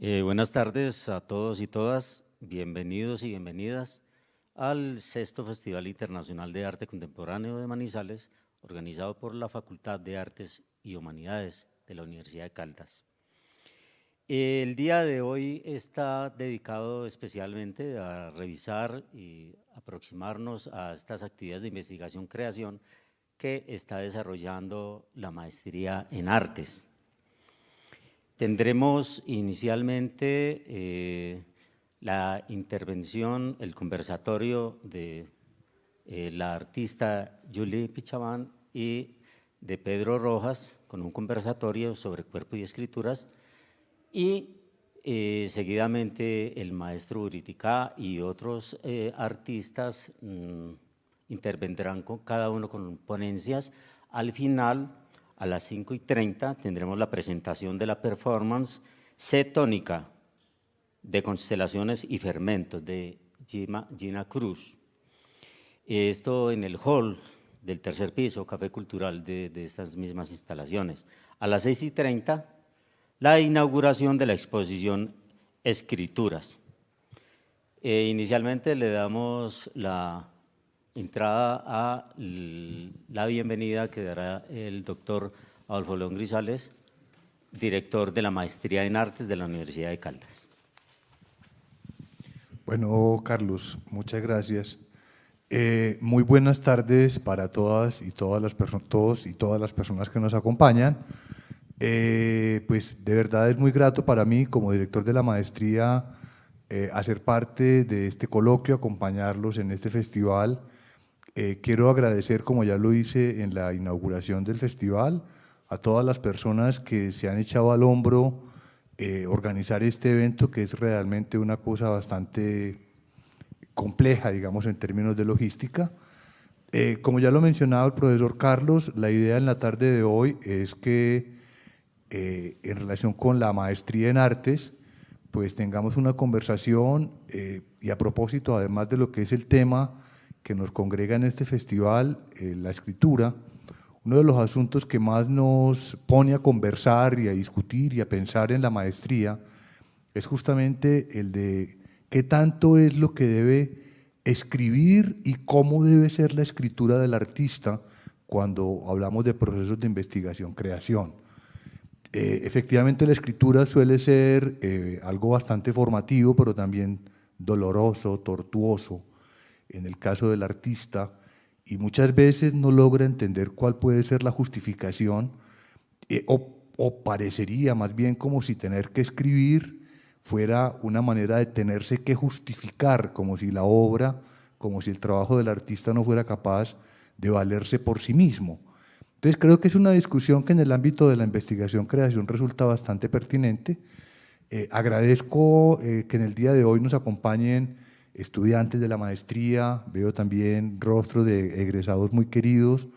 Buenas tardes a todos y todas, bienvenidos y bienvenidas al sexto Festival Internacional de Arte Contemporáneo de Manizales, organizado por la Facultad de Artes y Humanidades de la Universidad de Caldas. El día de hoy está dedicado especialmente a revisar y aproximarnos a estas actividades de investigación-creación que está desarrollando la Maestría en Artes. Tendremos inicialmente la intervención, el conversatorio de la artista Julie Pichaván y de Pedro Rojas, con un conversatorio sobre cuerpo y escrituras, y seguidamente el maestro Uritica y otros artistas intervendrán cada uno con ponencias. Al final, a las 5:30, tendremos la presentación de la performance Cetónica de constelaciones y fermentos de Gina Cruz. Esto en el hall del tercer piso, Café Cultural de estas mismas instalaciones. A las 6:30, la inauguración de la exposición Escrituras. Inicialmente le damos la entrada a la bienvenida que dará el doctor Adolfo León Grisales, director de la Maestría en Artes de la Universidad de Caldas. Bueno, Carlos, muchas gracias. Muy buenas tardes para todas y todas las personas que nos acompañan. Pues de verdad es muy grato para mí como director de la maestría hacer parte de este coloquio, acompañarlos en este festival. Quiero agradecer, como ya lo hice en la inauguración del festival, a todas las personas que se han echado al hombro organizar este evento, que es realmente una cosa bastante compleja, digamos, en términos de logística. Como ya lo mencionaba el profesor Carlos, la idea en la tarde de hoy es que en relación con la maestría en artes, pues tengamos una conversación y a propósito, además de lo que es el tema que nos congrega en este festival, la escritura, uno de los asuntos que más nos pone a conversar y a discutir y a pensar en la maestría es justamente el de qué tanto es lo que debe escribir y cómo debe ser la escritura del artista cuando hablamos de procesos de investigación-creación. Efectivamente, la escritura suele ser algo bastante formativo, pero también doloroso, tortuoso, en el caso del artista, y muchas veces no logra entender cuál puede ser la justificación, o parecería más bien como si tener que escribir fuera una manera de tenerse que justificar, como si la obra, como si el trabajo del artista no fuera capaz de valerse por sí mismo. Entonces creo que es una discusión que en el ámbito de la investigación-creación resulta bastante pertinente. Agradezco que en el día de hoy nos acompañen estudiantes de la maestría, veo también rostros de egresados muy queridos,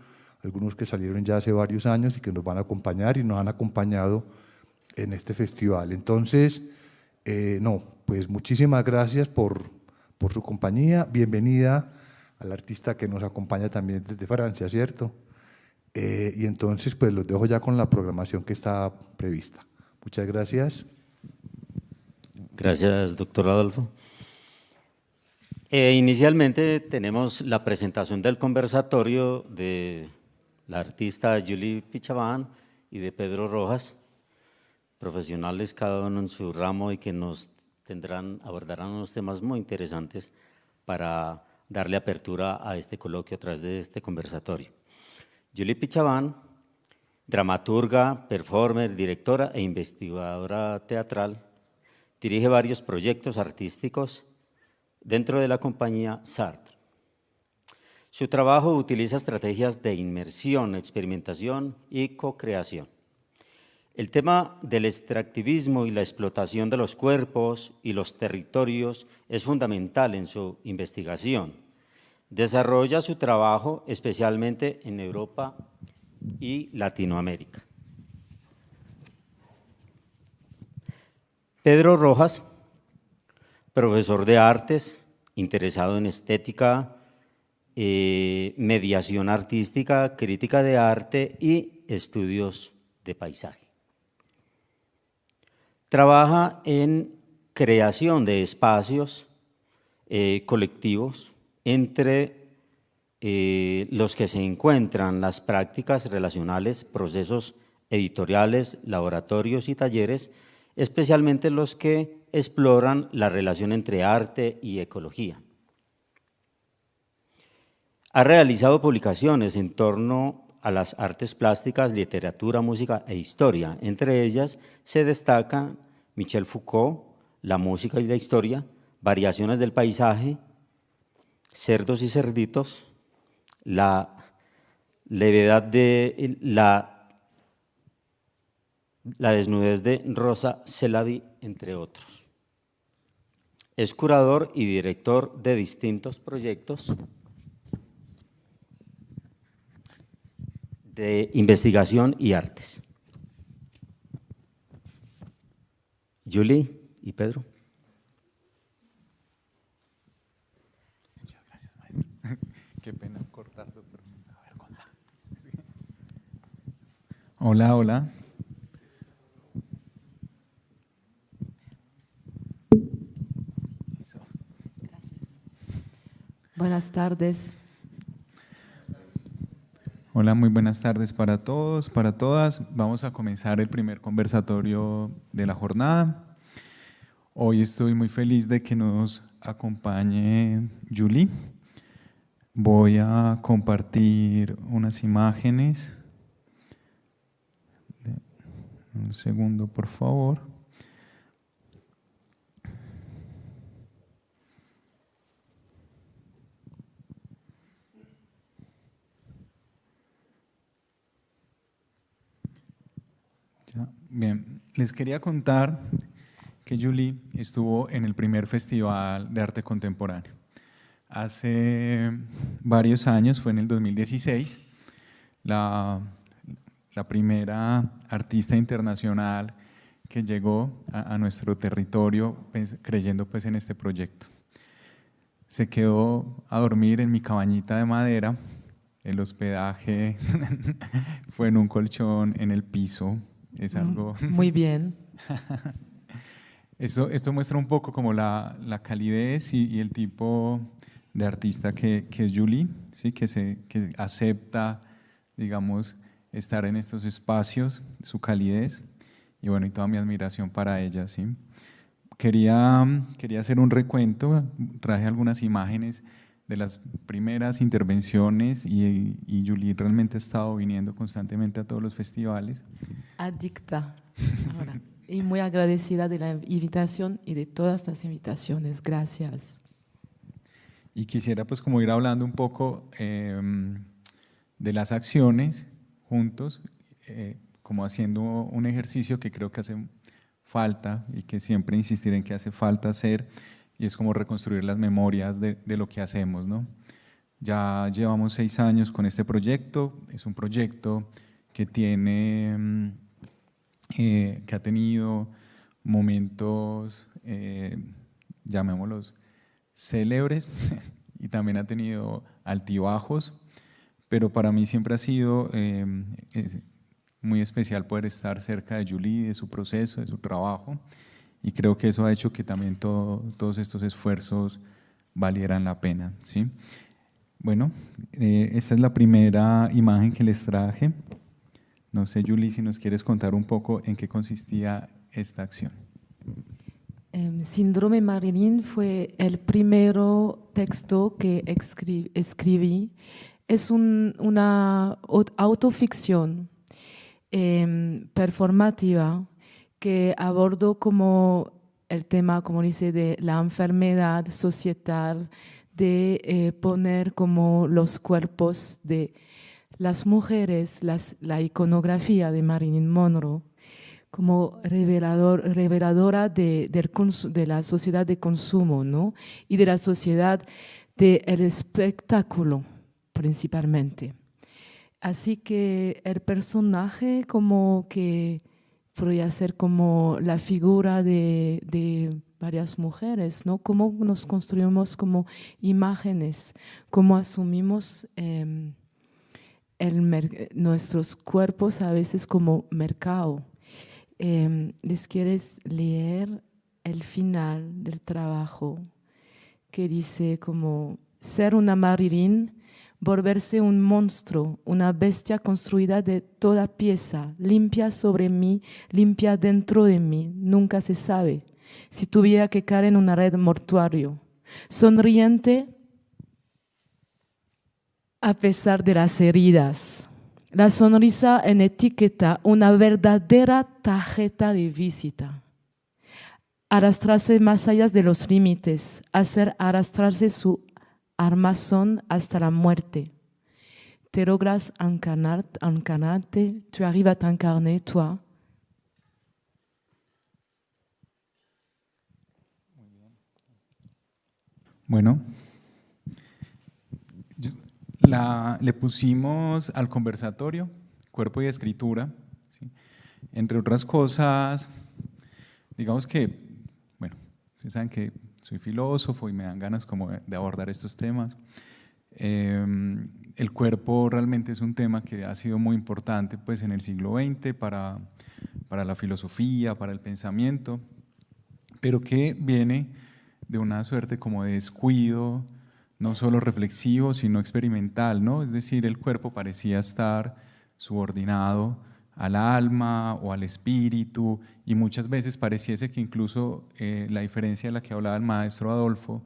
algunos que salieron ya hace varios años y que nos van a acompañar y nos han acompañado en este festival. Entonces, pues muchísimas gracias por su compañía. Bienvenida al artista que nos acompaña también desde Francia, ¿cierto? Y entonces, pues los dejo ya con la programación que está prevista. Muchas gracias. Gracias, doctor Adolfo. Inicialmente tenemos la presentación del conversatorio de la artista Julie Pichaván y de Pedro Rojas, profesionales cada uno en su ramo y que nos abordarán unos temas muy interesantes para darle apertura a este coloquio a través de este conversatorio. Julie Pichaván, dramaturga, performer, directora e investigadora teatral, dirige varios proyectos artísticos dentro de la compañía Sartre. Su trabajo utiliza estrategias de inmersión, experimentación y co-creación. El tema del extractivismo y la explotación de los cuerpos y los territorios es fundamental en su investigación. Desarrolla su trabajo especialmente en Europa y Latinoamérica. Pedro Rojas, profesor de artes, interesado en estética, mediación artística, crítica de arte y estudios de paisaje. Trabaja en creación de espacios colectivos entre los que se encuentran las prácticas relacionales, procesos editoriales, laboratorios y talleres, especialmente los que exploran la relación entre arte y ecología. Ha realizado publicaciones en torno a las artes plásticas, literatura, música e historia. Entre ellas se destacan Michel Foucault, La música y la historia, Variaciones del paisaje, Cerdos y cerditos, La levedad de la desnudez de Rosa Celavi, entre otros. Es curador y director de distintos proyectos de investigación y artes. Julie y Pedro. Muchas gracias, maestro. Qué pena cortarlo, pero me estaba avergonzando. Hola, hola. Eso. Gracias. Buenas tardes. Hola, muy buenas tardes para todos, para todas. Vamos a comenzar el primer conversatorio de la jornada. Hoy estoy muy feliz de que nos acompañe Julie. Voy a compartir unas imágenes. Un segundo, por favor. Ya, bien, les quería contar que Julie estuvo en el primer Festival de Arte Contemporáneo. Hace varios años, fue en el 2016, la primera artista internacional que llegó a nuestro territorio creyendo pues en este proyecto. Se quedó a dormir en mi cabañita de madera, el hospedaje fue en un colchón en el piso, es algo… Muy bien. Esto muestra un poco como la calidez y el tipo de artista que es Julie, ¿sí? que acepta, digamos, estar en estos espacios, su calidez, y bueno, y toda mi admiración para ella, ¿sí? Quería hacer un recuento, traje algunas imágenes de las primeras intervenciones y Julie realmente ha estado viniendo constantemente a todos los festivales. Adicta. Ahora. Y muy agradecida de la invitación y de todas las invitaciones. Gracias. Y quisiera pues como ir hablando un poco de las acciones juntos, como haciendo un ejercicio que creo que hace falta y que siempre insistiré en que hace falta hacer, y es como reconstruir las memorias de lo que hacemos, ¿no? Ya llevamos 6 años con este proyecto, es un proyecto que tiene… que ha tenido momentos, llamémoslos, célebres y también ha tenido altibajos, pero para mí siempre ha sido muy especial poder estar cerca de Julie, de su proceso, de su trabajo, y creo que eso ha hecho que también todos estos esfuerzos valieran la pena, ¿sí? Bueno, esta es la primera imagen que les traje. No sé, Julie, si nos quieres contar un poco en qué consistía esta acción. Síndrome Marilyn fue el primer texto que escribí. Es una autoficción performativa que abordó como el tema, como dice, de la enfermedad societal, de poner como los cuerpos de las mujeres, la iconografía de Marilyn Monroe, como reveladora de la sociedad de consumo, ¿no? Y de la sociedad del espectáculo, principalmente. Así que el personaje como que podría ser como la figura de varias mujeres, ¿no? Cómo nos construimos como imágenes, cómo asumimos nuestros cuerpos a veces como mercado. les quieres leer el final del trabajo que dice como ser una Marilyn, volverse un monstruo, una bestia construida de toda pieza, limpia sobre mí, limpia dentro de mí, nunca se sabe, si tuviera que caer en una red mortuario, sonriente a pesar de las heridas. La sonrisa en etiqueta, una verdadera tarjeta de visita. Arrastrarse más allá de los límites, hacer arrastrarse su armazón hasta la muerte. Te logras encarnarte, tu arrives a t'incarner, toi. Bueno, le pusimos al conversatorio cuerpo y escritura, ¿sí? Entre otras cosas, digamos que, bueno, ustedes saben que soy filósofo y me dan ganas como de abordar estos temas. El cuerpo realmente es un tema que ha sido muy importante pues, en el siglo XX para la filosofía, para el pensamiento, pero que viene de una suerte como de descuido, no solo reflexivo, sino experimental, ¿no? Es decir, el cuerpo parecía estar subordinado al alma o al espíritu, y muchas veces pareciese que incluso la diferencia de la que hablaba el maestro Adolfo,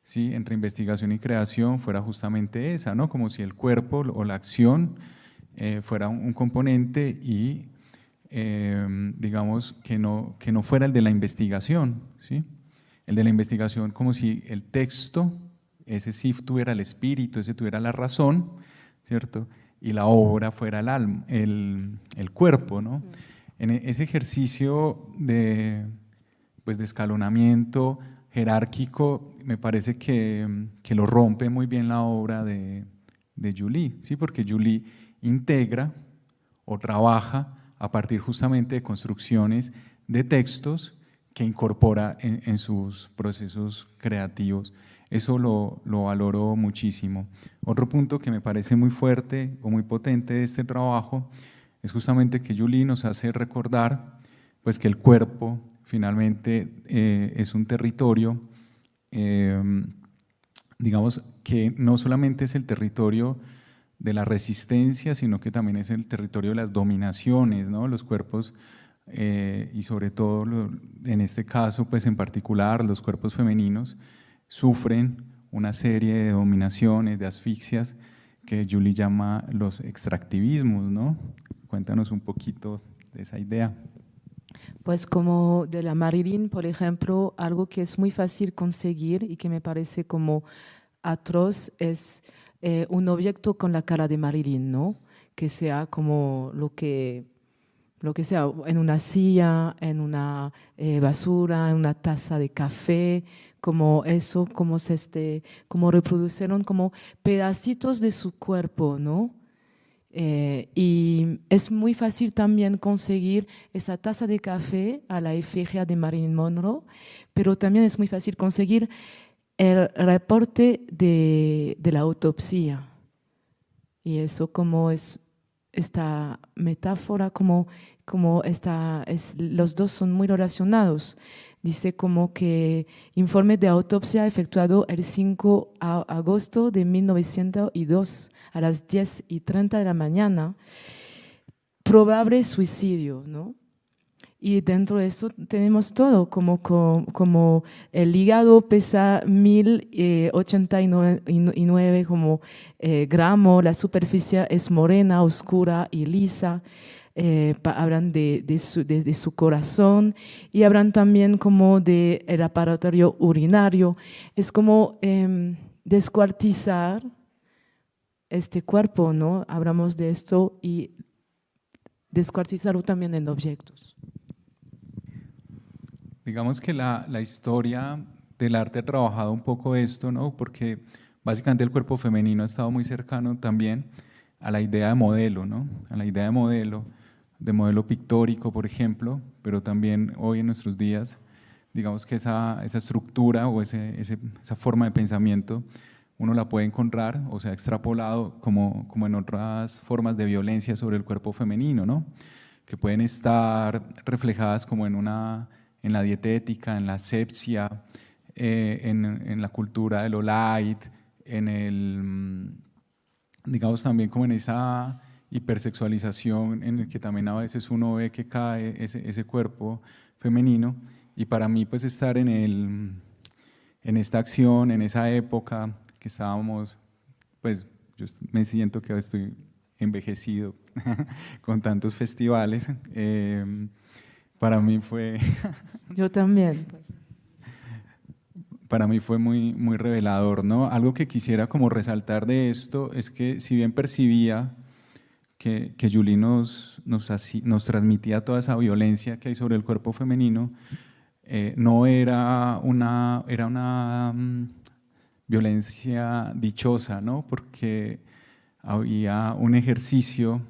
¿sí? Entre investigación y creación fuera justamente esa, ¿no? Como si el cuerpo o la acción fuera un componente y digamos que no fuera el de la investigación, ¿sí? El de la investigación como si el texto, ese sí tuviera el espíritu, ese tuviera la razón, ¿cierto? Y la obra fuera el alma, el cuerpo, ¿no? En ese ejercicio de escalonamiento jerárquico, me parece que lo rompe muy bien la obra de Julie, ¿sí? Porque Julie integra o trabaja a partir justamente de construcciones de textos que incorpora en sus procesos creativos. Eso lo valoro muchísimo. Otro punto que me parece muy fuerte o muy potente de este trabajo es justamente que Julie nos hace recordar pues, que el cuerpo finalmente es un territorio, digamos que no solamente es el territorio de la resistencia, sino que también es el territorio de las dominaciones, ¿no? Los cuerpos, y sobre todo en este caso, pues en particular, los cuerpos femeninos, sufren una serie de dominaciones, de asfixias, que Julie llama los extractivismos, ¿no? Cuéntanos un poquito de esa idea. Pues como de la Marilyn, por ejemplo, algo que es muy fácil conseguir y que me parece como atroz es un objeto con la cara de Marilyn, ¿no? Que sea como lo que sea, en una silla, en una basura, en una taza de café, como eso, como reproducieron como pedacitos de su cuerpo, ¿no? Y es muy fácil también conseguir esa taza de café a la efigie de Marilyn Monroe, pero también es muy fácil conseguir el reporte de la autopsia. Y eso como es esta metáfora, los dos son muy relacionados. Dice como que informe de autopsia efectuado el 5 de agosto de 1902 a las 10:30 de la mañana. Probable suicidio, ¿no? Y dentro de eso tenemos todo, como el hígado pesa 1089 gramos, la superficie es morena, oscura y lisa. Hablan de su corazón y hablan también como del aparatorio urinario. Es como descuartizar este cuerpo, ¿no? Hablamos de esto y descuartizarlo también en objetos. Digamos que la historia del arte ha trabajado un poco esto, ¿no? Porque básicamente el cuerpo femenino ha estado muy cercano también a la idea de modelo, ¿no? A la idea de modelo pictórico, por ejemplo, pero también hoy en nuestros días, digamos que esa estructura o esa forma de pensamiento uno la puede encontrar o se ha extrapolado como en otras formas de violencia sobre el cuerpo femenino, ¿no? que pueden estar reflejadas como en la dietética, en la asepsia, en la cultura de lo light, digamos también como en esa hipersexualización en el que también a veces uno ve que cae ese cuerpo femenino. Y para mí pues estar en esta acción, en esa época que estábamos, pues yo me siento que estoy envejecido con tantos festivales. Para mí fue Yo también. para mí fue muy, muy revelador, ¿no? Algo que quisiera como resaltar de esto es que si bien percibía que Julie nos transmitía toda esa violencia que hay sobre el cuerpo femenino, no era una violencia dichosa, ¿no? Porque había un ejercicio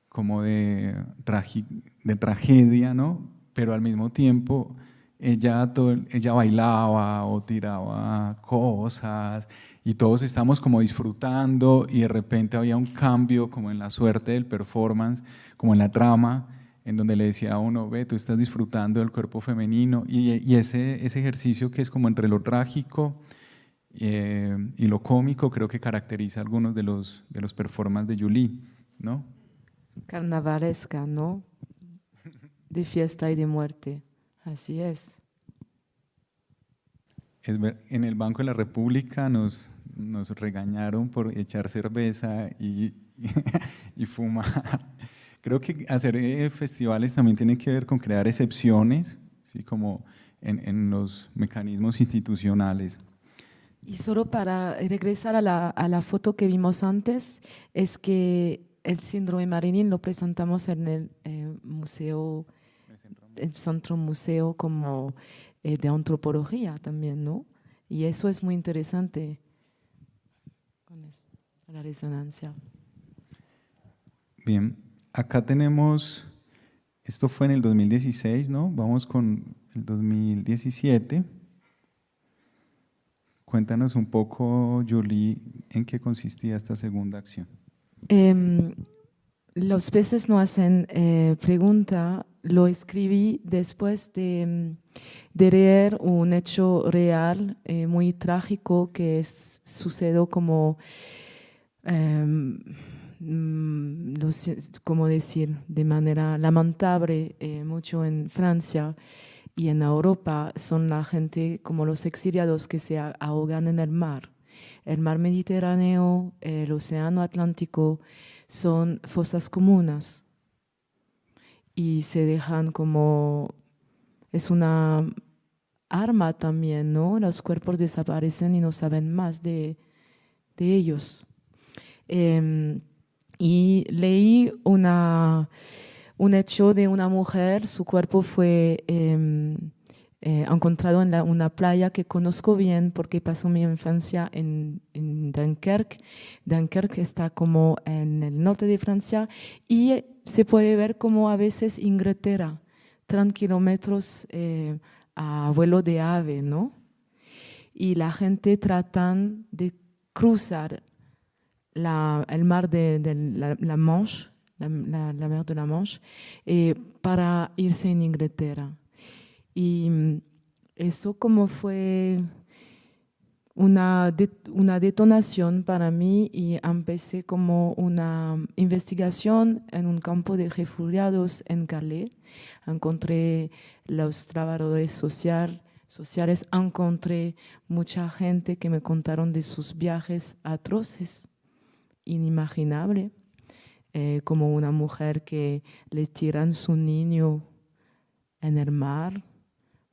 como de tragedia, ¿no? Pero al mismo tiempo ella bailaba o tiraba cosas y todos estábamos como disfrutando y de repente había un cambio como en la suerte del performance, como en la trama, en donde le decía a uno, ve, tú estás disfrutando del cuerpo femenino y ese ejercicio que es como entre lo trágico y lo cómico creo que caracteriza algunos de los performances de Julie, ¿no? Carnavalesca, ¿no? De fiesta y de muerte. Así es. En el Banco de la República nos regañaron por echar cerveza y fumar. Creo que hacer festivales también tiene que ver con crear excepciones, ¿sí? Como en los mecanismos institucionales. Y solo para regresar a la foto que vimos antes, es que el síndrome Marilyn lo presentamos en el museo, el centro museo como de antropología también, ¿no? Y eso es muy interesante con eso, la resonancia. Bien, acá tenemos, esto fue en el 2016, ¿no? Vamos con el 2017. Cuéntanos un poco, Julie, en qué consistía esta segunda acción. Los peces no hacen pregunta, lo escribí después de leer un hecho real muy trágico que sucedió como, como decir, de manera lamentable mucho en Francia y en Europa. Son la gente como los exiliados que se ahogan en el mar Mediterráneo, el océano Atlántico. Son fosas comunes y se dejan como, es una arma también, ¿no? Los cuerpos desaparecen y no saben más de ellos. Y leí un hecho de una mujer, su cuerpo fue encontrado en una playa que conozco bien porque pasó mi infancia en Dunkerque. Dunkerque está como en el norte de Francia y se puede ver como a veces Inglaterra, 30 kilómetros a vuelo de ave, ¿no? Y la gente tratan de cruzar el mar de la Manche, la mer de la Manche, para irse en Inglaterra. Y eso como fue una detonación para mí y empecé como una investigación en un campo de refugiados en Calais. Encontré los trabajadores sociales, encontré mucha gente que me contaron de sus viajes atroces, inimaginable, como una mujer que le tiran su niño en el mar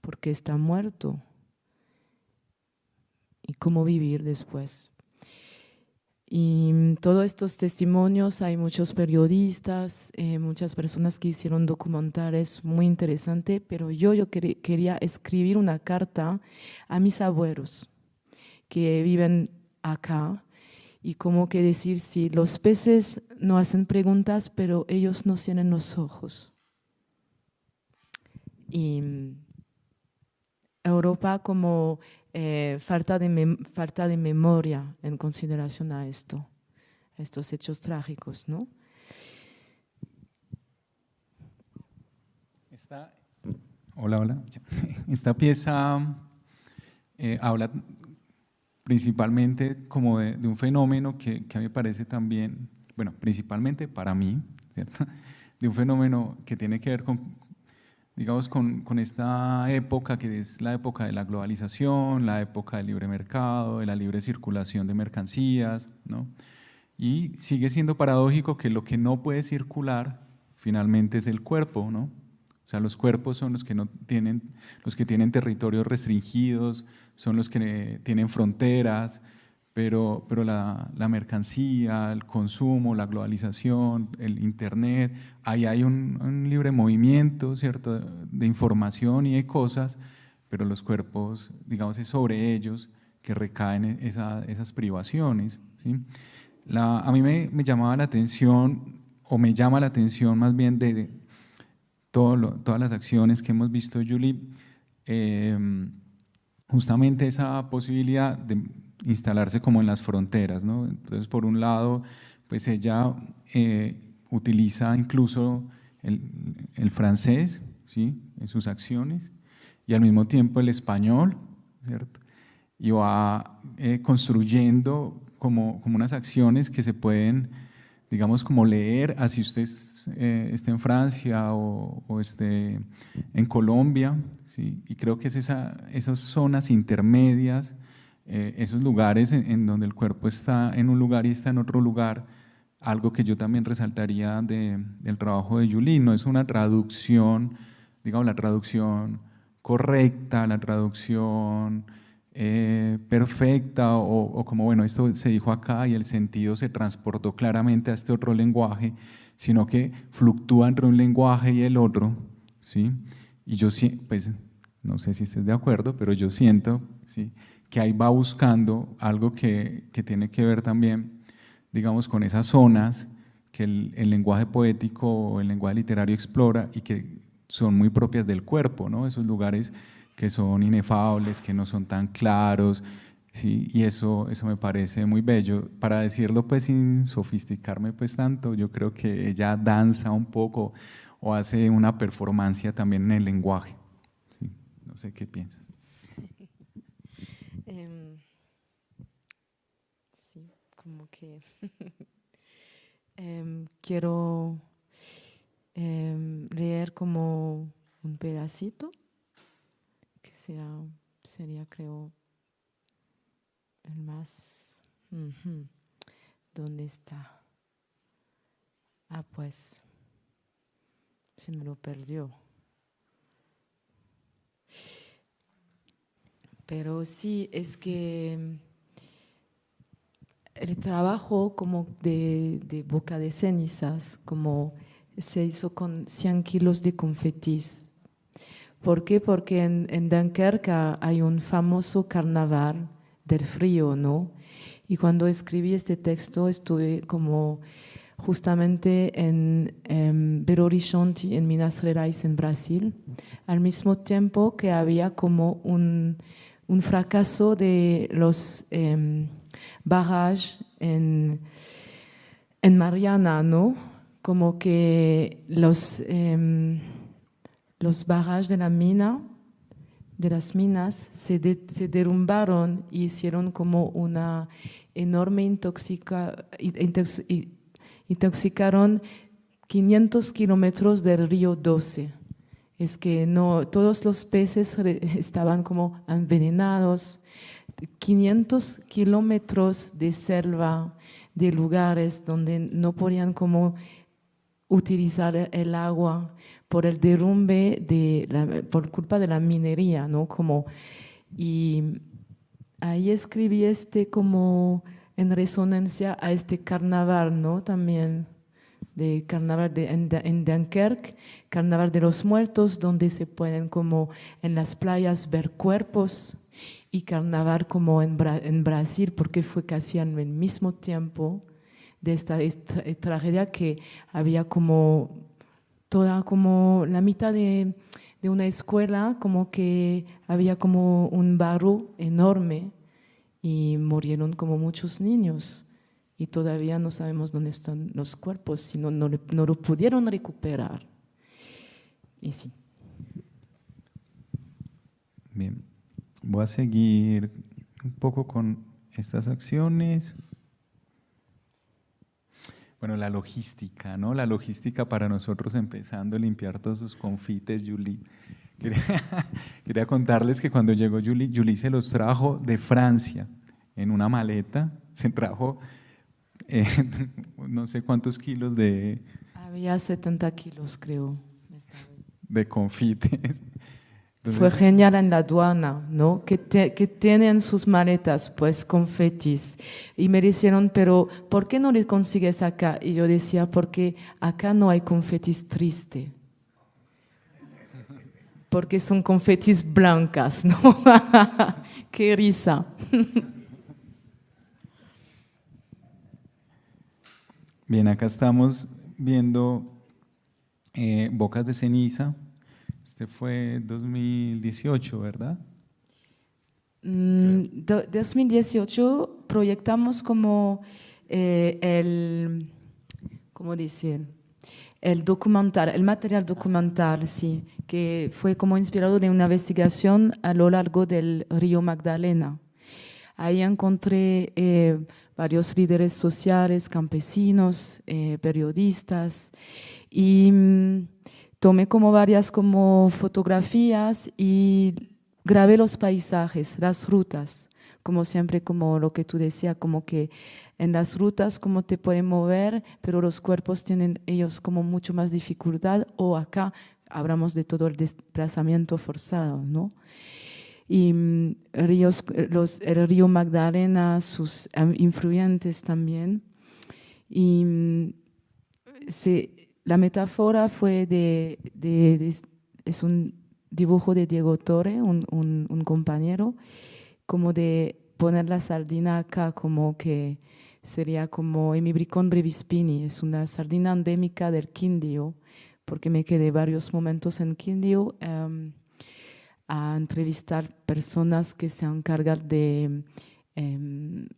porque está muerto y cómo vivir después. Y todos estos testimonios, hay muchos periodistas, muchas personas que hicieron documentales muy interesantes, pero yo quería escribir una carta a mis abuelos que viven acá y como que decir, sí, los peces no hacen preguntas, pero ellos no tienen los ojos. Y Europa como falta de memoria en consideración a estos hechos trágicos, ¿no? Hola. Esta pieza habla principalmente como de un fenómeno que a mí me parece también, bueno, principalmente para mí, ¿cierto? De un fenómeno que tiene que ver con, digamos, con esta época que es la época de la globalización, la época del libre mercado, de la libre circulación de mercancías, ¿no? Y sigue siendo paradójico que lo que no puede circular finalmente es el cuerpo, ¿no? O sea, los cuerpos son los que no tienen, los que tienen territorios restringidos, son los que tienen fronteras, pero la mercancía, el consumo, la globalización, el internet, ahí hay un libre movimiento, ¿cierto?, de información y de cosas, pero los cuerpos, digamos, es sobre ellos que recaen esas privaciones, ¿sí? A mí me llamaba la atención, o me llama la atención más bien de todas las acciones que hemos visto, Julie, justamente esa posibilidad de instalarse como en las fronteras, ¿no? Entonces, por un lado, pues ella utiliza incluso el francés, ¿sí?, en sus acciones, y al mismo tiempo el español, ¿cierto? Y va construyendo como unas acciones que se pueden, digamos, como leer, así usted esté en Francia o esté en Colombia, ¿sí? Y creo que es esas zonas intermedias, esos lugares en donde el cuerpo está en un lugar y está en otro lugar, algo que yo también resaltaría del trabajo de Julie. No es una traducción, digamos, la traducción correcta, la traducción perfecta o como, bueno, esto se dijo acá y el sentido se transportó claramente a este otro lenguaje, sino que fluctúa entre un lenguaje y el otro, ¿sí? Y yo, pues, no sé si estés de acuerdo, pero yo siento, ¿sí?, que ahí va buscando algo que tiene que ver también, digamos, con esas zonas que el lenguaje poético o el lenguaje literario explora y que son muy propias del cuerpo, ¿no? Esos lugares que son inefables, que no son tan claros, ¿sí? Y eso me parece muy bello. Para decirlo pues sin sofisticarme pues tanto, yo creo que ella danza un poco o hace una performance también en el lenguaje, ¿sí? No sé qué piensas. Sí, como que quiero leer como un pedacito que sería creo el más... ¿Dónde está? Pues se me lo perdió. Pero sí, es que el trabajo como de Boca de Cenizas, como se hizo con 100 kilos de confetis. ¿Por qué? Porque en Dunkerque hay un famoso carnaval del frío, ¿no? Y cuando escribí este texto estuve como justamente en Belo Horizonte, en Minas Gerais, en Brasil, al mismo tiempo que había como un fracaso de los barrages en Mariana, ¿no? Como que los barrages de las minas se derrumbaron y hicieron como una enorme intoxicaron 500 kilómetros del río 12. Es que no, todos los peces estaban como envenenados. 500 kilómetros de selva, de lugares donde no podían como utilizar el agua por el derrumbe por culpa de la minería, ¿no? Y ahí escribí como en resonancia a este carnaval, ¿no? También de carnaval en Dunkerque, carnaval de los muertos, donde se pueden como en las playas ver cuerpos, y carnaval como en Brasil, porque fue casi al mismo tiempo de esta tragedia que había como toda como la mitad de una escuela, como que había como un barro enorme y murieron como muchos niños y todavía no sabemos dónde están los cuerpos, si no lo pudieron recuperar. Y sí. Bien, voy a seguir un poco con estas acciones. Bueno, la logística, ¿no? La logística para nosotros empezando a limpiar todos sus confites, Julie. Quería contarles que cuando llegó Julie se los trajo de Francia en una maleta, se trajo no sé cuántos kilos Había 70 kilos, creo. de confites. Entonces, fue genial en la aduana, ¿no? Que tienen sus maletas, pues, confetis. Y me dijeron, pero ¿por qué no le consigues acá? Y yo decía, porque acá no hay confetis triste. Porque son confetis blancas, ¿no? ¡Qué risa! Bien, acá estamos viendo Bocas de Ceniza. Este fue 2018, ¿verdad? 2018 proyectamos como ¿cómo decir? El documental, el material documental, sí, que fue como inspirado de una investigación a lo largo del río Magdalena. Ahí encontré varios líderes sociales, campesinos, periodistas, y tomé como varias como fotografías y grabé los paisajes, las rutas, como siempre, como lo que tú decías, como que en las rutas cómo te pueden mover, pero los cuerpos tienen ellos como mucho más dificultad, o acá hablamos de todo el desplazamiento forzado, ¿no? Y el río Magdalena, sus influyentes también. Y la metáfora fue es un dibujo de Diego Torre, un compañero, como de poner la sardina acá, como que sería como Hemibricon brevispini, es una sardina endémica del Quindío, porque me quedé varios momentos en Quindío a entrevistar personas que se encargan de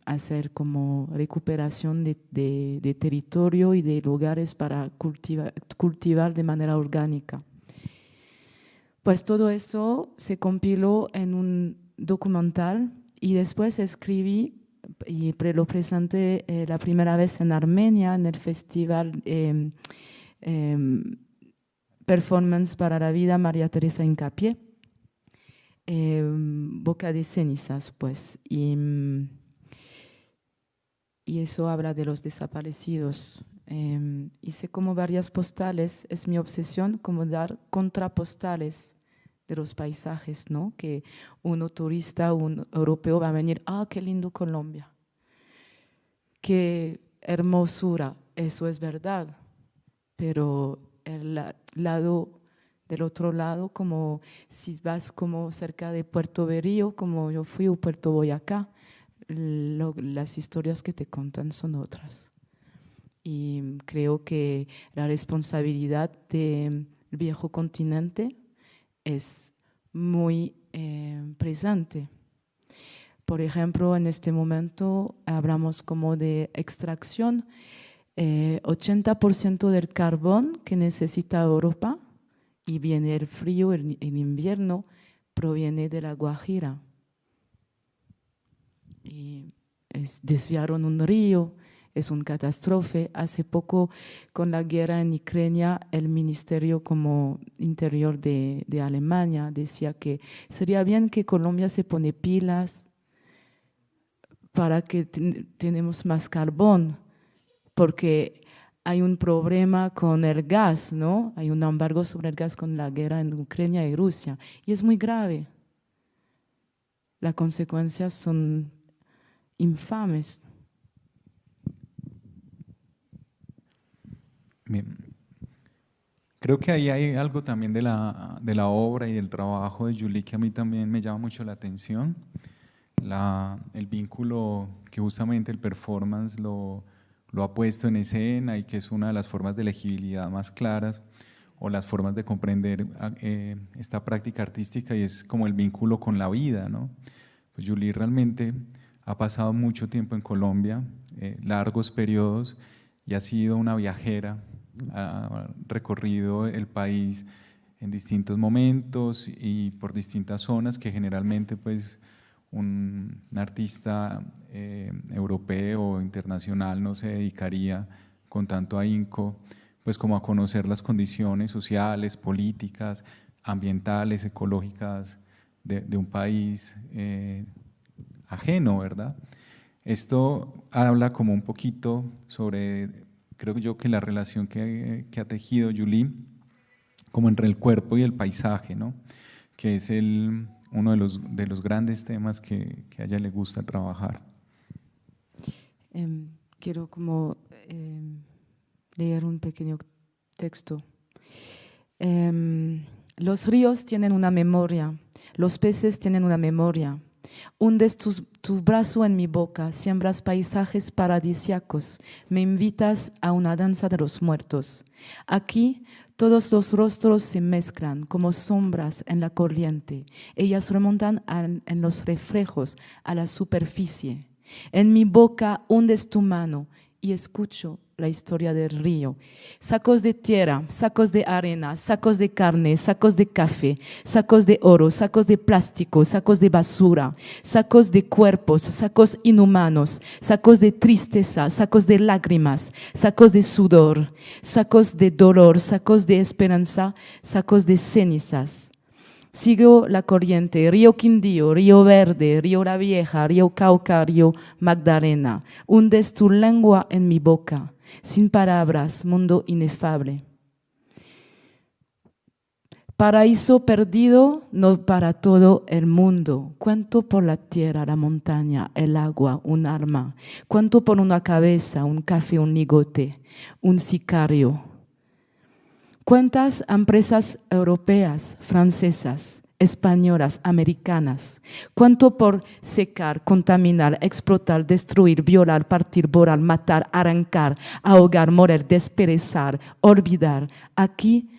hacer como recuperación de territorio y de lugares para cultivar de manera orgánica. Pues todo eso se compiló en un documental y después escribí y lo presenté la primera vez en Armenia en el festival Performance para la Vida María Teresa Hincapié. Boca de Cenizas, pues, y eso habla de los desaparecidos. Hice como varias postales, es mi obsesión, como dar contrapostales de los paisajes, ¿no? Que uno turista, un europeo va a venir, qué lindo Colombia, qué hermosura, eso es verdad, pero del otro lado, como si vas como cerca de Puerto Berrío, como yo fui, o Puerto Boyacá, las historias que te contan son otras. Y creo que la responsabilidad del viejo continente es muy presente. Por ejemplo, en este momento hablamos como de extracción. 80% del carbón que necesita Europa, y viene el frío, el invierno, proviene de la Guajira. Y desviaron un río, es una catástrofe. Hace poco, con la guerra en Ucrania, el Ministerio como Interior de Alemania decía que sería bien que Colombia se pone pilas para que tenemos más carbón, porque hay un problema con el gas, ¿no? Hay un embargo sobre el gas con la guerra en Ucrania y Rusia, y es muy grave. Las consecuencias son infames. Bien. Creo que ahí hay algo también de la obra y del trabajo de Julie que a mí también me llama mucho la atención. El vínculo que justamente el performance lo ha puesto en escena y que es una de las formas de legibilidad más claras o las formas de comprender esta práctica artística, y es como el vínculo con la vida, ¿no? Pues Julie realmente ha pasado mucho tiempo en Colombia, largos periodos, y ha sido una viajera, ha recorrido el país en distintos momentos y por distintas zonas que generalmente pues un artista europeo o internacional no se dedicaría con tanto ahínco pues como a conocer las condiciones sociales, políticas, ambientales, ecológicas de un país ajeno, ¿verdad? Esto habla como un poquito sobre, creo yo que la relación que ha tejido Julie como entre el cuerpo y el paisaje, ¿no? Que es uno de los grandes temas que a ella le gusta trabajar. Quiero como leer un pequeño texto. Los ríos tienen una memoria, los peces tienen una memoria. Hundes tu brazo en mi boca, siembras paisajes paradisíacos, me invitas a una danza de los muertos. Aquí todos los rostros se mezclan como sombras en la corriente. Ellas remontan en los reflejos a la superficie. En mi boca hundes tu mano y escucho la historia del río. Sacos de tierra, sacos de arena, sacos de carne, sacos de café, sacos de oro, sacos de plástico, sacos de basura, sacos de cuerpos, sacos inhumanos, sacos de tristeza, sacos de lágrimas, sacos de sudor, sacos de dolor, sacos de esperanza, sacos de cenizas. Sigo la corriente, río Quindío, río Verde, río La Vieja, río Cauca, río Magdalena. Hundes tu lengua en mi boca, sin palabras, mundo inefable. Paraíso perdido, no para todo el mundo. Cuánto por la tierra, la montaña, el agua, un arma. Cuánto por una cabeza, un café, un ligote, un sicario. ¿Cuántas empresas europeas, francesas, españolas, americanas? ¿Cuánto por secar, contaminar, explotar, destruir, violar, partir, borrar, matar, arrancar, ahogar, morir, desperezar, olvidar? Aquí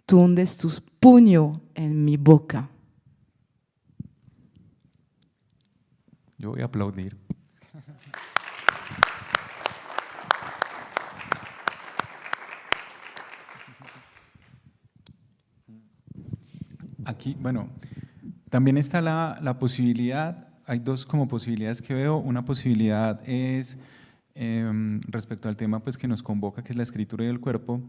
tú hundes tu puño en mi boca. Yo voy a aplaudir. Aquí, bueno, también está la posibilidad, hay dos como posibilidades que veo. Una posibilidad es respecto al tema pues, que nos convoca, que es la escritura y el cuerpo,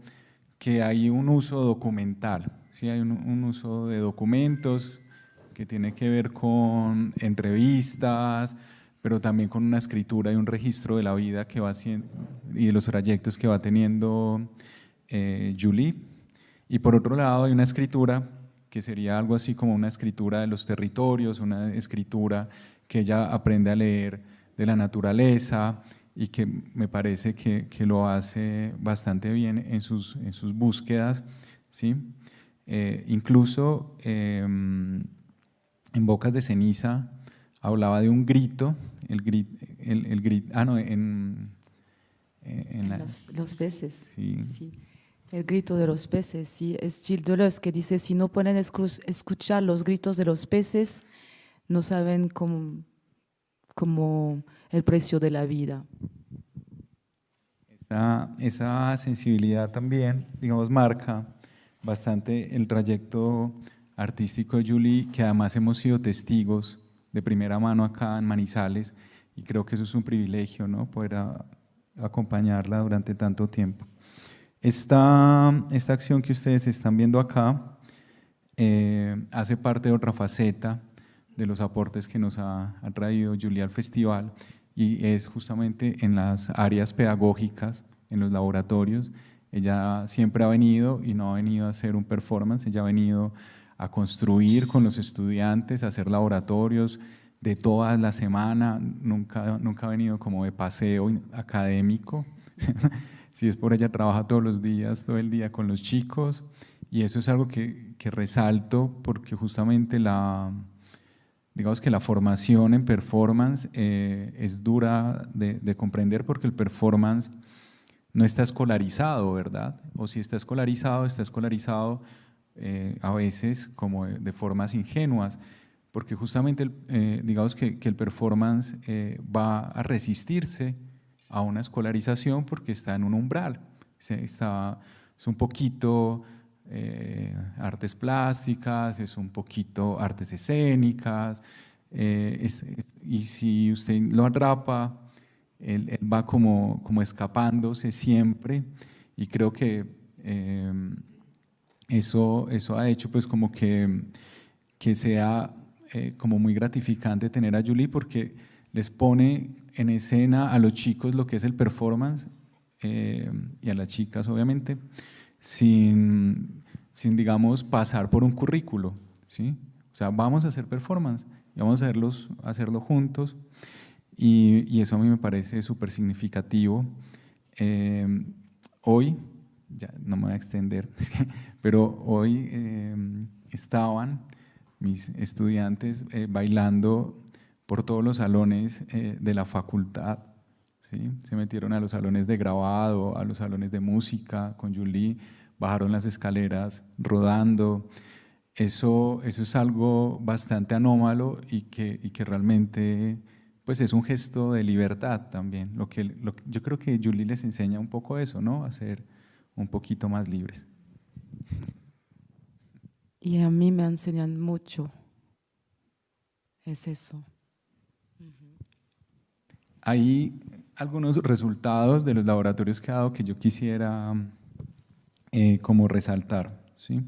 que hay un uso documental, ¿sí? Hay un uso de documentos que tiene que ver con entrevistas, pero también con una escritura y un registro de la vida que va haciendo y de los trayectos que va teniendo Julie. Y por otro lado hay una escritura que sería algo así como una escritura de los territorios, una escritura que ella aprende a leer de la naturaleza y que me parece que lo hace bastante bien en sus búsquedas, ¿sí? Incluso en Bocas de Ceniza hablaba de un grito, Los peces. Sí. Sí. El grito de los peces, sí. Es Gilles Deleuze que dice, si no pueden escuchar los gritos de los peces, no saben cómo el precio de la vida. Esa sensibilidad también, digamos, marca bastante el trayecto artístico de Julie, que además hemos sido testigos de primera mano acá en Manizales, y creo que eso es un privilegio, ¿no? Poder acompañarla durante tanto tiempo. Esta acción que ustedes están viendo acá hace parte de otra faceta de los aportes que nos ha traído Julie al festival, y es justamente en las áreas pedagógicas, en los laboratorios. Ella siempre ha venido y no ha venido a hacer un performance, ella ha venido a construir con los estudiantes, a hacer laboratorios de toda la semana, nunca ha venido como de paseo académico. Si es por ella, trabaja todos los días, todo el día con los chicos, y eso es algo que resalto porque justamente digamos que la formación en performance es dura de comprender, porque el performance no está escolarizado, ¿verdad? O si está escolarizado a veces como de formas ingenuas, porque justamente digamos que el performance va a resistirse a una escolarización porque está en un umbral, es un poquito artes plásticas, es un poquito artes escénicas, y si usted lo atrapa, él va como escapándose siempre, y creo que eso ha hecho pues como que sea como muy gratificante tener a Julie, porque les pone en escena a los chicos lo que es el performance, y a las chicas obviamente, sin digamos pasar por un currículo, ¿sí? O sea, vamos a hacer performance y vamos a hacerlo juntos, y eso a mí me parece súper significativo. Hoy, ya no me voy a extender, pero hoy estaban mis estudiantes bailando por todos los salones de la facultad, ¿sí? Se metieron a los salones de grabado, a los salones de música con Julie, bajaron las escaleras rodando. Eso es algo bastante anómalo y que realmente pues es un gesto de libertad también. Yo creo que Julie les enseña un poco eso, ¿no? A ser un poquito más libres. Y a mí me enseñan mucho. Es eso. Hay algunos resultados de los laboratorios que ha dado que yo quisiera como resaltar, ¿sí?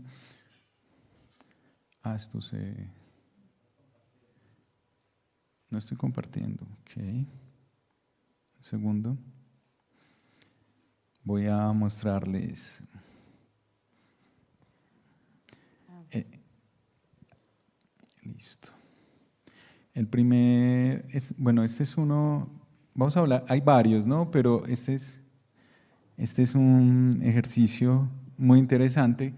Esto no estoy compartiendo, ok. Un segundo. Voy a mostrarles. Listo. El primer, bueno, este es uno, vamos a hablar, hay varios, ¿no? Pero este es un ejercicio muy interesante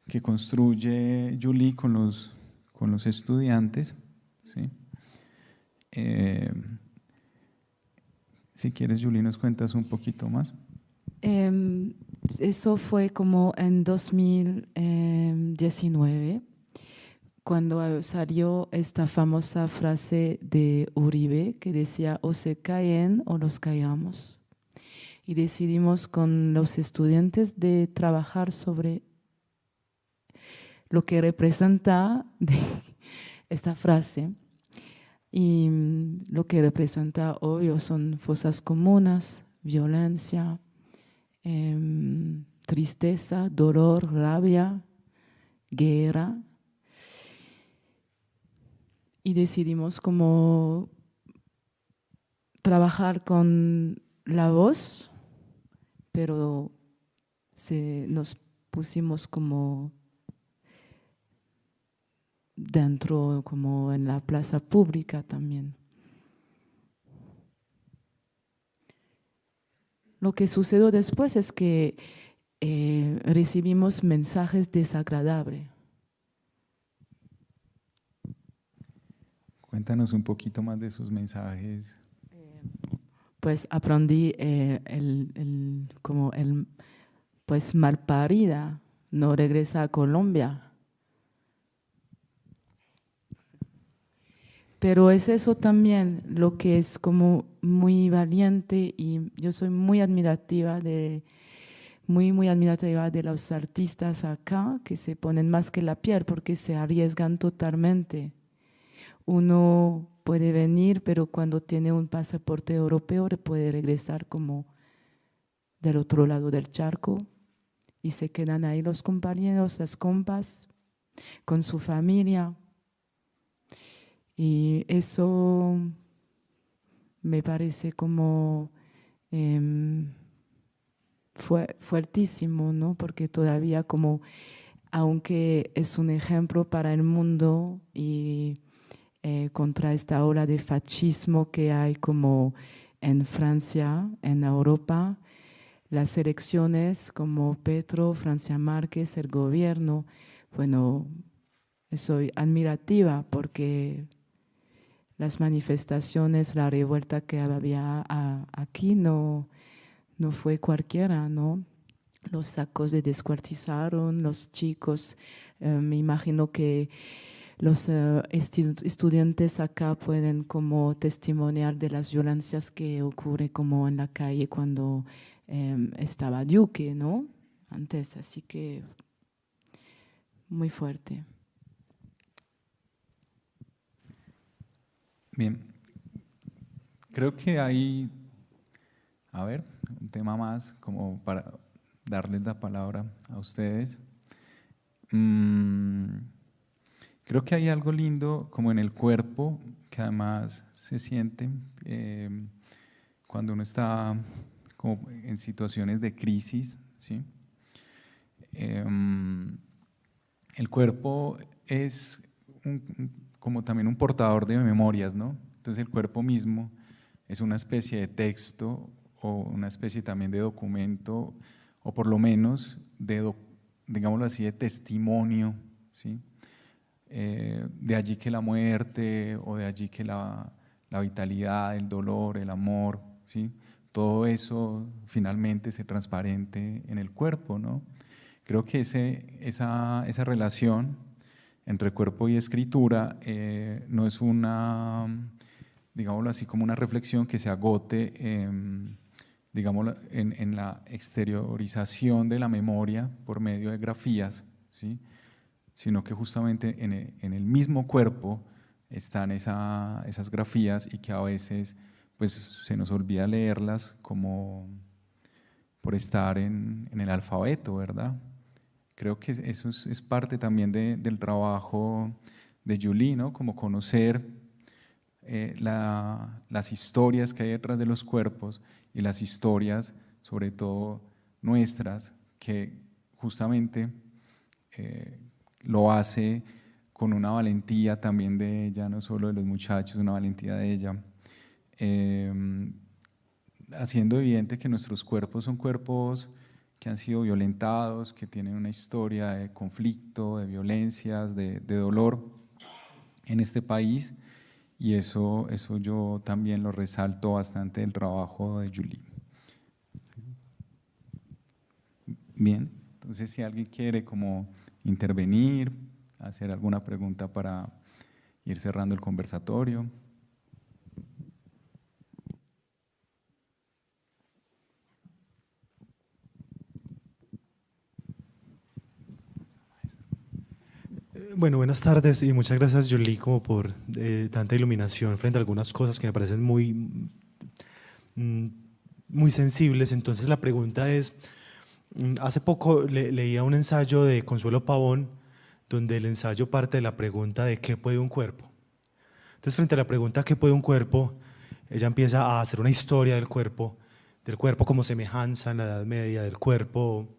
que construye Julie con los estudiantes, ¿sí? Si quieres, Julie, nos cuentas un poquito más. Eso fue como en 2019, cuando salió esta famosa frase de Uribe que decía: o se caen o los callamos. Y decidimos con los estudiantes de trabajar sobre lo que representa esta frase. Y lo que representa, obvio, son fosas comunes, violencia, tristeza, dolor, rabia, guerra. Y decidimos como trabajar con la voz, pero nos pusimos como dentro, como en la plaza pública también. Lo que sucedió después es que recibimos mensajes desagradables. Cuéntanos un poquito más de esos mensajes. Pues aprendí pues malparida, no regresa a Colombia. Pero es eso también lo que es como muy valiente, y yo soy muy admirativa muy admirativa de los artistas acá que se ponen más que la piel porque se arriesgan totalmente. Uno puede venir, pero cuando tiene un pasaporte europeo puede regresar como del otro lado del charco, y se quedan ahí los compañeros, las compas, con su familia. Y eso me parece como fuertísimo, ¿no? Porque todavía como, aunque es un ejemplo para el mundo y contra esta ola de fascismo que hay como en Francia, en Europa, las elecciones como Petro, Francia Márquez, el gobierno, bueno, soy admirativa porque las manifestaciones, la revuelta que había aquí no fue cualquiera, ¿no? Los sacos se descuartizaron, los chicos, me imagino que los estudiantes acá pueden como testimoniar de las violencias que ocurre como en la calle cuando estaba Duque, ¿no? antes, así que muy fuerte. Bien, creo que hay, a ver, un tema más como para darles la palabra a ustedes. Creo que hay algo lindo como en el cuerpo que además se siente cuando uno está como en situaciones de crisis, ¿sí? El cuerpo es como también un portador de memorias, ¿no? Entonces el cuerpo mismo es una especie de texto o una especie también de documento, o por lo menos de, digámoslo así, de testimonio, ¿sí? De allí que la muerte, o de allí que la vitalidad, el dolor, el amor, ¿sí? Todo eso finalmente se transparente en el cuerpo, ¿no? Creo que esa relación entre cuerpo y escritura no es una, digámoslo así, como una reflexión que se agote digámoslo, en la exteriorización de la memoria por medio de grafías, ¿sí? Sino que justamente en el mismo cuerpo están esas grafías y que a veces pues, se nos olvida leerlas como por estar en el alfabeto, ¿verdad? Creo que eso es parte también del trabajo de Julie, ¿no? Como conocer las historias que hay detrás de los cuerpos y las historias, sobre todo nuestras, que justamente lo hace con una valentía también de ella, no solo de los muchachos, una valentía de ella, haciendo evidente que nuestros cuerpos son cuerpos que han sido violentados, que tienen una historia de conflicto, de violencias, de dolor en este país, y eso yo también lo resalto bastante del trabajo de Julie. Bien, entonces si alguien quiere como intervenir, hacer alguna pregunta para ir cerrando el conversatorio. Bueno, buenas tardes y muchas gracias, Julie, como por tanta iluminación frente a algunas cosas que me parecen muy sensibles. Entonces la pregunta es, hace poco leía un ensayo de Consuelo Pavón, donde el ensayo parte de la pregunta de ¿qué puede un cuerpo? Entonces, frente a la pregunta ¿qué puede un cuerpo?, ella empieza a hacer una historia del cuerpo como semejanza en la Edad Media, del cuerpo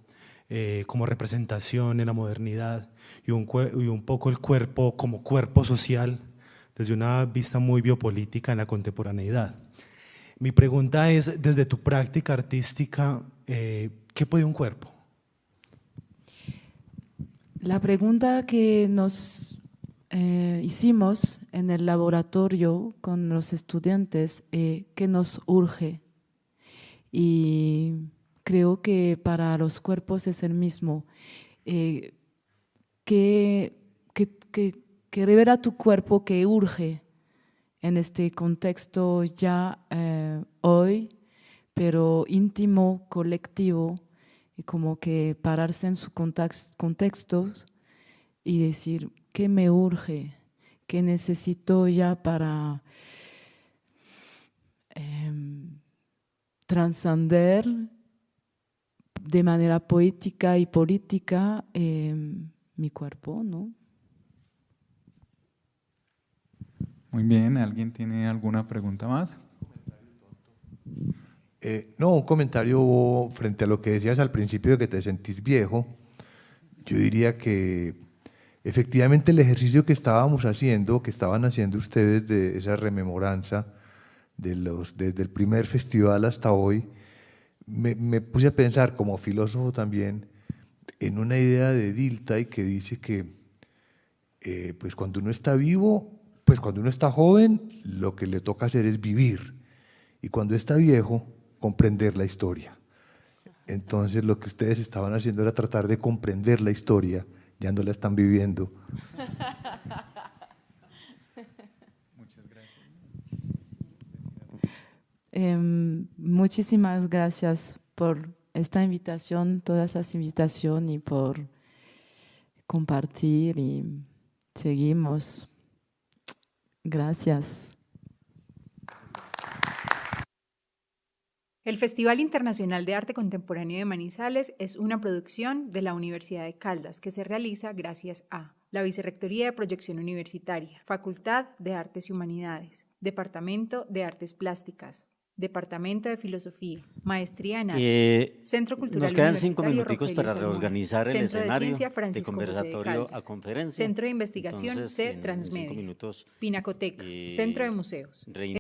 como representación en la modernidad, y un poco el cuerpo como cuerpo social desde una vista muy biopolítica en la contemporaneidad. Mi pregunta es, desde tu práctica artística, ¿qué puede un cuerpo? La pregunta que nos hicimos en el laboratorio con los estudiantes, ¿qué nos urge? Y creo que para los cuerpos es el mismo. Que revela tu cuerpo que urge en este contexto ya hoy, pero íntimo, colectivo, y como que pararse en sus contextos y decir, ¿qué me urge? ¿Qué necesito ya para trascender de manera poética y política mi cuerpo, ¿no? Muy bien, ¿alguien tiene alguna pregunta más? No, un comentario frente a lo que decías al principio de que te sentís viejo. Yo diría que efectivamente el ejercicio que estábamos haciendo, que estaban haciendo ustedes de esa rememoranza desde el primer festival hasta hoy, me puse a pensar como filósofo también en una idea de Dilthey que dice que pues cuando uno está vivo, pues cuando uno está joven, lo que le toca hacer es vivir, y cuando está viejo, comprender la historia. Entonces lo que ustedes estaban haciendo era tratar de comprender la historia, ya no la están viviendo. Muchas gracias. Muchísimas gracias por esta invitación, todas esas invitaciones y por compartir y seguimos. Gracias. El Festival Internacional de Arte Contemporáneo de Manizales es una producción de la Universidad de Caldas que se realiza gracias a la Vicerrectoría de Proyección Universitaria, Facultad de Artes y Humanidades, Departamento de Artes Plásticas, Departamento de Filosofía, Maestría en Arte, Centro Cultural nos quedan 5 Universitario minuticos Rogelio para Salmón, reorganizar el Centro de escenario Ciencia de Francisco José de conversatorio a Caldas, conferencia. Centro de Investigación Entonces, C. en 5 Transmedia, minutos, Pinacoteca, Centro de Museos.